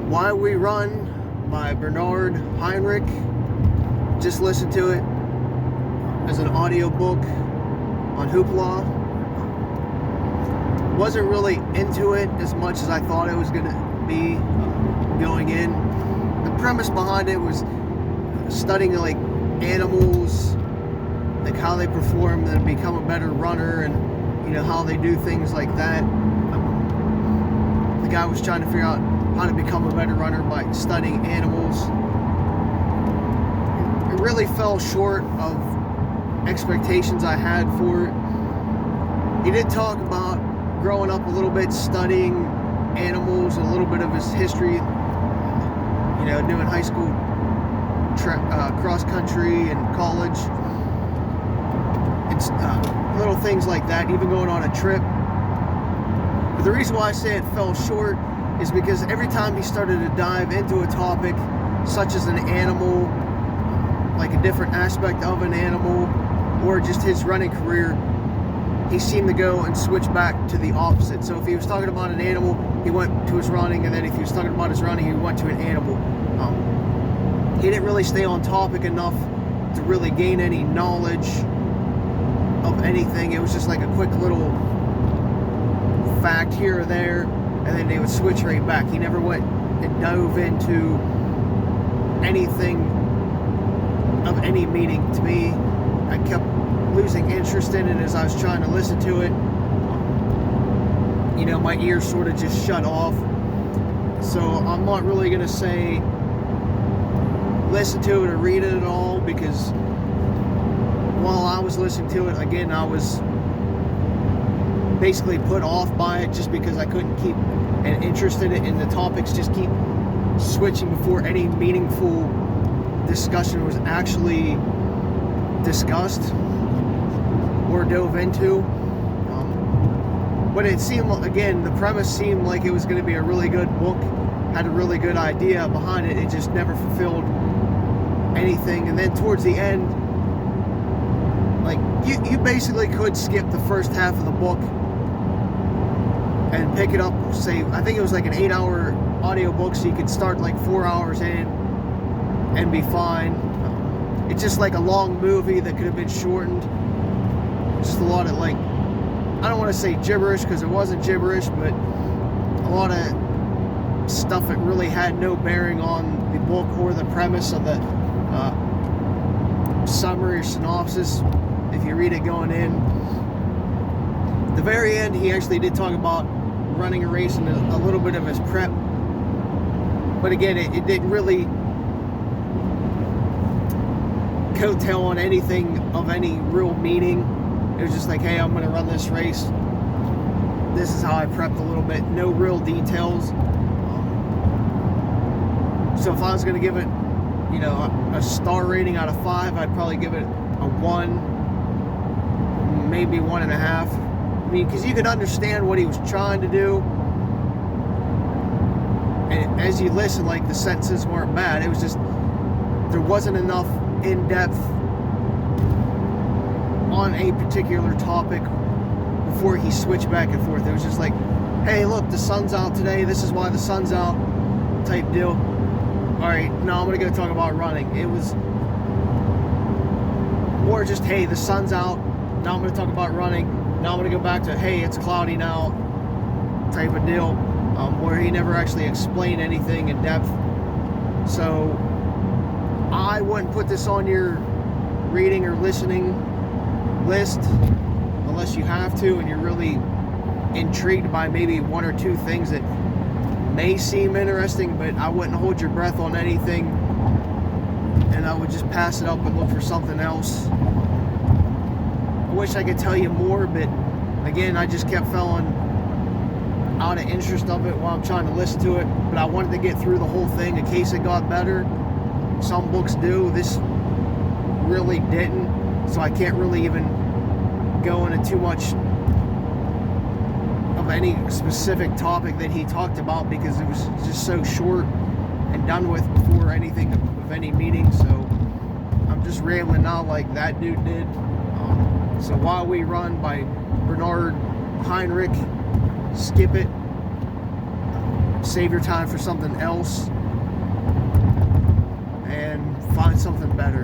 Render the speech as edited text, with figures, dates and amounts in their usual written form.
Why We Run by Bernd Heinrich. Just listened to it as an audiobook on Hoopla. Wasn't really into it as much as I thought it was going to be going in. The premise behind it was studying like animals, like how they perform and become a better runner, and how they do things like that. The guy was trying to figure out how to become a better runner by studying animals. It really fell short of expectations I had for it. He did talk about growing up a little bit, studying animals, a little bit of his history, doing high school cross country and college, and little things like that, even going on a trip. But the reason why I say it fell short is because every time he started to dive into a topic such as an animal, like a different aspect of an animal, or just his running career, he seemed to go and switch back to the opposite. So if he was talking about an animal, he went to his running, and then if he was talking about his running, he went to an animal. He didn't really stay on topic enough to really gain any knowledge of anything. It was just like a quick little fact here or there, and then they would switch right back. He never went and dove into anything of any meaning to me. I kept losing interest in it as I was trying to listen to it. My ears sort of just shut off. So I'm not really going to say listen to it or read it at all, because while I was listening to it, again, I was basically put off by it just because I couldn't keep an interest in it, and the topics just keep switching before any meaningful discussion was actually discussed or dove into. But it seemed, again, the premise seemed like it was going to be a really good book, had a really good idea behind it. It just never fulfilled anything. And then towards the end, like, you basically could skip the first half of the book and pick it up, say, I think it was like an 8-hour audiobook, so you could start like 4 hours in and be fine. It's just like a long movie that could have been shortened. Just a lot of, like, I don't want to say gibberish, because it wasn't gibberish, but a lot of stuff that really had no bearing on the book or the premise of the summary or synopsis if you read it going in. At the very end, he actually did talk about running a race and a little bit of his prep, but again, it didn't really coattail on anything of any real meaning. It was just like, hey, I'm going to run this race. This is how I prepped a little bit. No real details. So if I was going to give it, a star rating out of 5, I'd probably give it a 1, maybe 1.5. I mean, because you could understand what he was trying to do. And as you listen, like, the sentences weren't bad. It was just, there wasn't enough in-depth on a particular topic before he switched back and forth. It was just like, hey, look, the sun's out today, this is why the sun's out, type deal. Alright, now I'm going to go talk about running. It was more just, hey, the sun's out, now I'm going to talk about running. Now I'm going to go back to, hey, it's cloudy now, type of deal, where he never actually explained anything in depth. So I wouldn't put this on your reading or listening list unless you have to and you're really intrigued by maybe one or two things that may seem interesting, but I wouldn't hold your breath on anything, and I would just pass it up and look for something else. I wish I could tell you more, but again, I just kept falling out of interest of it while I'm trying to listen to it. But I wanted to get through the whole thing in case it got better. Some books do. This really didn't. So I can't really even go into too much of any specific topic that he talked about, because it was just so short and done with before anything of any meaning. So I'm just rambling now like that dude did. So Why We Run by Bernd Heinrich. Skip it. save your time for something else and find something better.